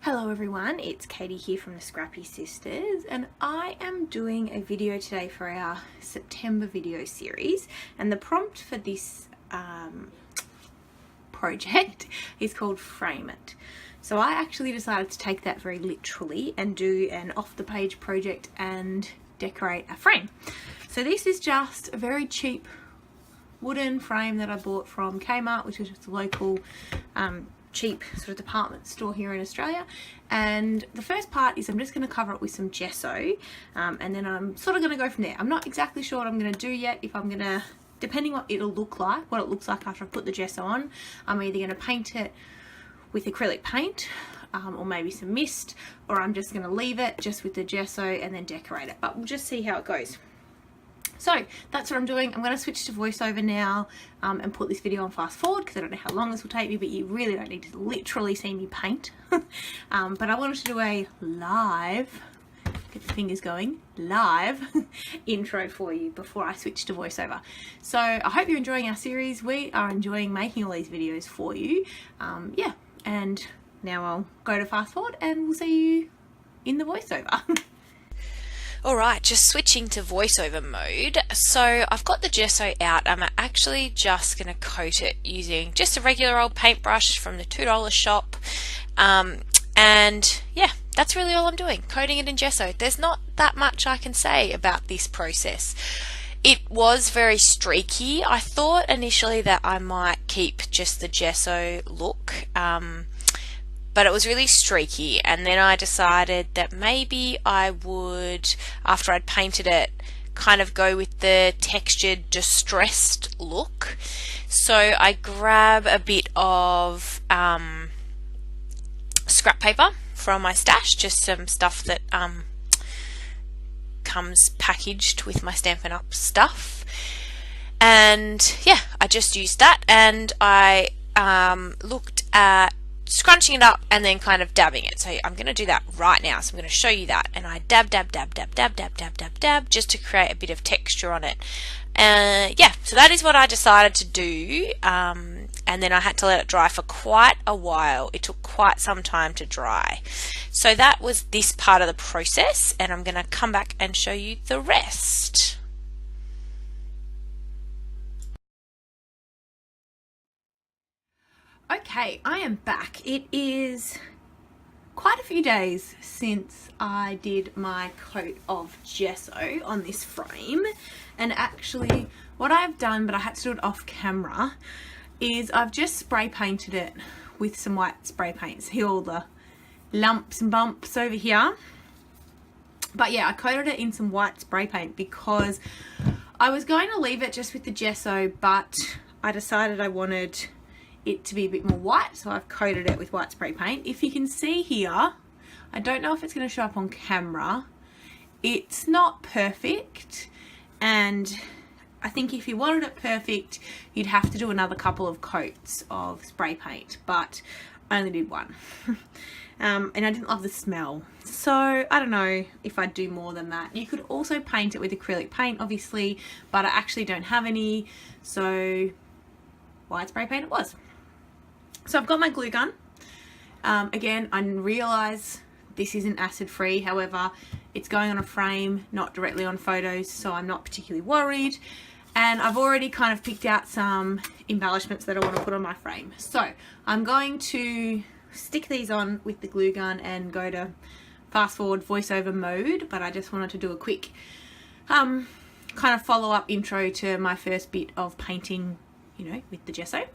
Hello everyone, it's Katie here from the Scrappy Sisters, and I am doing a video today for our September video series, and the prompt for this project is called Frame It. So I actually decided to take that very literally and do an off-the-page project and decorate a frame. So this is just a very cheap wooden frame that I bought from Kmart, which is just a local cheap sort of department store here in Australia. And the first part is I'm just going to cover it with some gesso, and then I'm sort of going to go from there. I'm not exactly sure what I'm going to do yet. If I'm going to, depending what it looks like after I put the gesso on, I'm either going to paint it with acrylic paint or maybe some mist, or I'm just going to leave it just with the gesso and then decorate it, but we'll just see how it goes. So that's what I'm doing. I'm going to switch to voiceover now and put this video on fast forward because I don't know how long this will take me, but you really don't need to literally see me paint. But I wanted to do a live, get the fingers going, live intro for you before I switch to voiceover. So I hope you're enjoying our series. We are enjoying making all these videos for you. Yeah, and now I'll go to fast forward and we'll see you in the voiceover. Alright, just switching to voiceover mode. So I've got the gesso out. I'm actually just going to coat it using just a regular old paintbrush from the $2 shop. And yeah, that's really all I'm doing, coating it in gesso. There's not that much I can say about this process. It was very streaky. I thought initially that I might keep just the gesso look. But it was really streaky, and then I decided that maybe I would, after I'd painted it, kind of go with the textured distressed look. So I grab a bit of scrap paper from my stash, just some stuff that comes packaged with my Stampin' Up stuff, and yeah, I just used that, and I looked at scrunching it up and then kind of dabbing it. So I'm going to do that right now. So I'm going to show you that. And I dab, just to create a bit of texture on it. Yeah, so that is what I decided to do. And then I had to let it dry for quite a while. It took quite some time to dry. So that was this part of the process. And I'm going to come back and show you the rest. Okay, I am back. It is quite a few days since I did my coat of gesso on this frame, and actually what I've done, but I had to do it off camera, is I've just spray painted it with some white spray paint. See all the lumps and bumps over here? But yeah, I coated it in some white spray paint because I was going to leave it just with the gesso, but I decided I wanted it to be a bit more white, so I've coated it with white spray paint. If you can see here, I don't know if it's going to show up on camera, it's not perfect, and I think if you wanted it perfect you'd have to do another couple of coats of spray paint, but I only did one. And I didn't love the smell, so I don't know if I'd do more than that. You could also paint it with acrylic paint obviously, but I actually don't have any, so white spray paint it was. So I've got my glue gun. Again, I realise this isn't acid free, however it's going on a frame, not directly on photos, so I'm not particularly worried. And I've already kind of picked out some embellishments that I want to put on my frame. So I'm going to stick these on with the glue gun and go to fast forward voiceover mode, but I just wanted to do a quick kind of follow up intro to my first bit of painting, you know, with the gesso.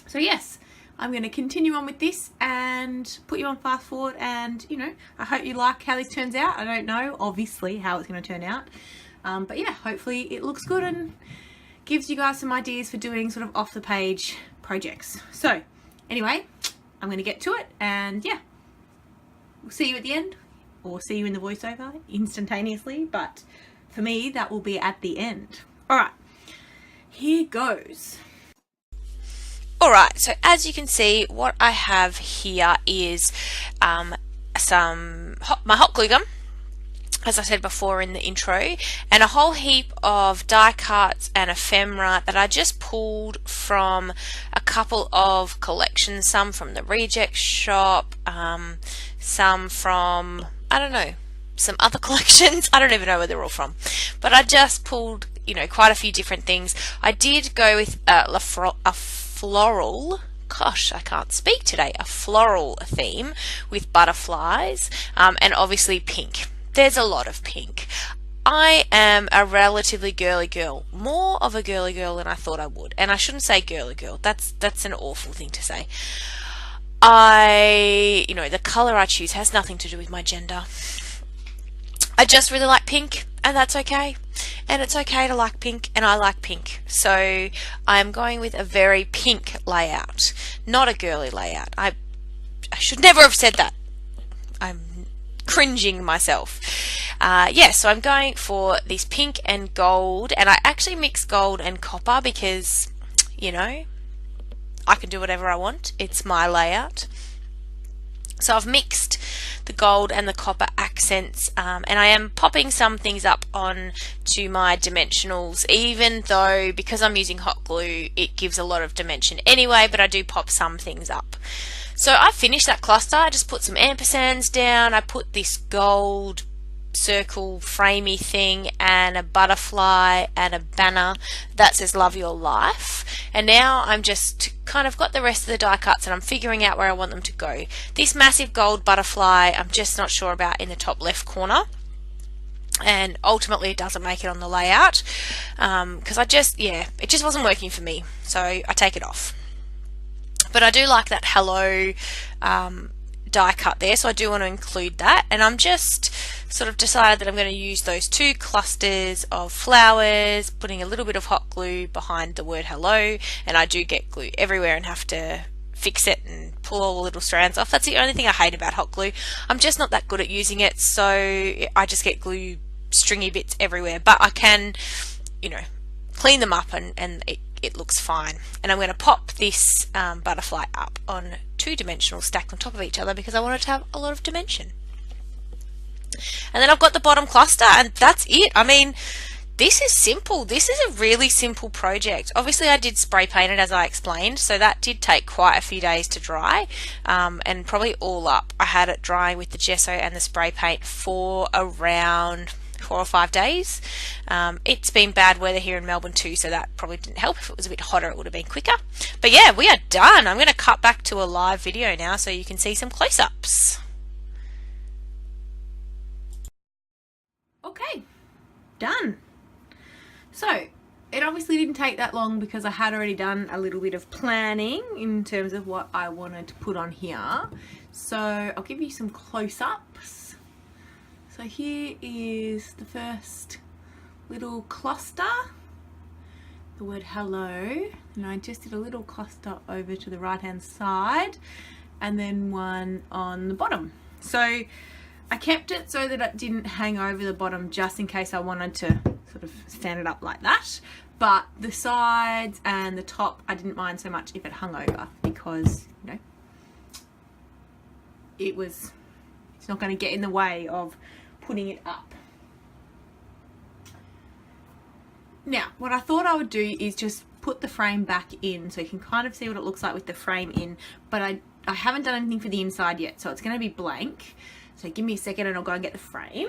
So yes, I'm going to continue on with this and put you on fast forward, and you know, I hope you like how this turns out. I don't know obviously how it's going to turn out, but yeah, hopefully it looks good and gives you guys some ideas for doing sort of off the page projects. So anyway, I'm going to get to it, and yeah, we'll see you at the end, or see you in the voiceover instantaneously, but for me that will be at the end. Alright, here goes. Alright, so as you can see, what I have here is my hot glue gun, as I said before in the intro, and a whole heap of die cuts and ephemera that I just pulled from a couple of collections, some from the reject shop, some from, I don't know, some other collections. I don't even know where they're all from, but I just pulled, you know, quite a few different things. I did go with a floral, gosh, I can't speak today, a floral theme with butterflies, and obviously pink. There's a lot of pink. I am a relatively girly girl, more of a girly girl than I thought I would, and I shouldn't say girly girl. That's an awful thing to say. You know, the color I choose has nothing to do with my gender. I just really like pink, and that's okay. And it's okay to like pink, and I like pink. So I'm going with a very pink layout, not a girly layout. I should never have said that. I'm cringing myself. Yeah, so I'm going for this pink and gold, and I actually mix gold and copper because, you know, I can do whatever I want. It's my layout. So I've mixed the gold and the copper accents, and I am popping some things up on to my dimensionals, even though because I'm using hot glue it gives a lot of dimension anyway, but I do pop some things up. So I finished that cluster. I just put some ampersands down. I put this gold circle framey thing and a butterfly and a banner that says love your life, and now I'm just kind of got the rest of the die cuts and I'm figuring out where I want them to go. This massive gold butterfly I'm just not sure about in the top left corner, and ultimately it doesn't make it on the layout because it just wasn't working for me, so I take it off. But I do like that hello die cut there, so I do want to include that, and I'm just sort of decided that I'm going to use those two clusters of flowers, putting a little bit of hot glue behind the word hello, and I do get glue everywhere and have to fix it and pull all the little strands off. That's the only thing I hate about hot glue. I'm just not that good at using it, so I just get glue stringy bits everywhere, but I can, you know, clean them up and it looks fine. And I'm going to pop this butterfly up on two-dimensional stacked on top of each other because I want it to have a lot of dimension. And then I've got the bottom cluster, and that's it. I mean, this is simple. This is a really simple project. Obviously I did spray paint it as I explained, so that did take quite a few days to dry, and probably all up I had it drying with the gesso and the spray paint for around 4 or 5 days. It's been bad weather here in Melbourne too, so that probably didn't help. If it was a bit hotter it would have been quicker. But yeah, we are done. I'm going to cut back to a live video now so you can see some close-ups. Okay, done. So it obviously didn't take that long because I had already done a little bit of planning in terms of what I wanted to put on here. So I'll give you some close-ups. So here is the first little cluster, the word hello, and I just did a little cluster over to the right hand side and then one on the bottom. So I kept it so that it didn't hang over the bottom just in case I wanted to sort of stand it up like that, but the sides and the top I didn't mind so much if it hung over because, you know, it's not going to get in the way of putting it up. Now what I thought I would do is just put the frame back in so you can kind of see what it looks like with the frame in, but I haven't done anything for the inside yet, so it's going to be blank. So give me a second and I'll go and get the frame.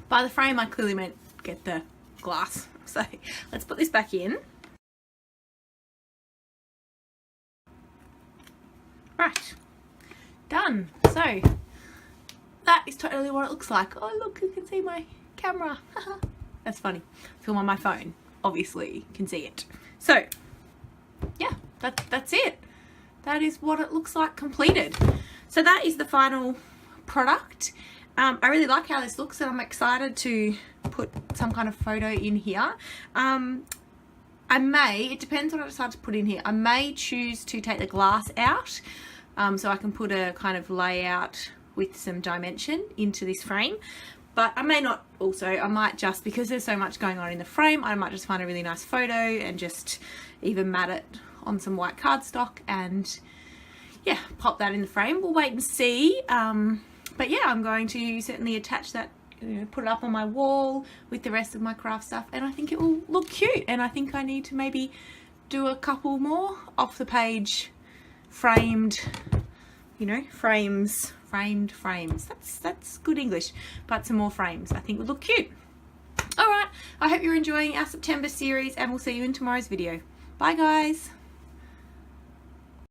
By the frame I clearly meant get the glass. So let's put this back in. Right, done. So that is totally what it looks like. Oh look, you can see my camera. That's funny. Film on my phone, obviously can see it. So yeah, that's it. That is what it looks like completed. So that is the final product. I really like how this looks and I'm excited to put some kind of photo in here. It depends what I decide to put in here. I may choose to take the glass out so I can put a kind of layout with some dimension into this frame. But I may not also, I might just, because there's so much going on in the frame, I might just find a really nice photo and just even mat it on some white cardstock and yeah, pop that in the frame. We'll wait and see. But yeah, I'm going to certainly attach that, put it up on my wall with the rest of my craft stuff, and I think it will look cute. And I think I need to maybe do a couple more off the page framed, framed frames. That's good English, but some more frames I think would look cute. Alright, I hope you're enjoying our September series, and we'll see you in tomorrow's video. Bye guys.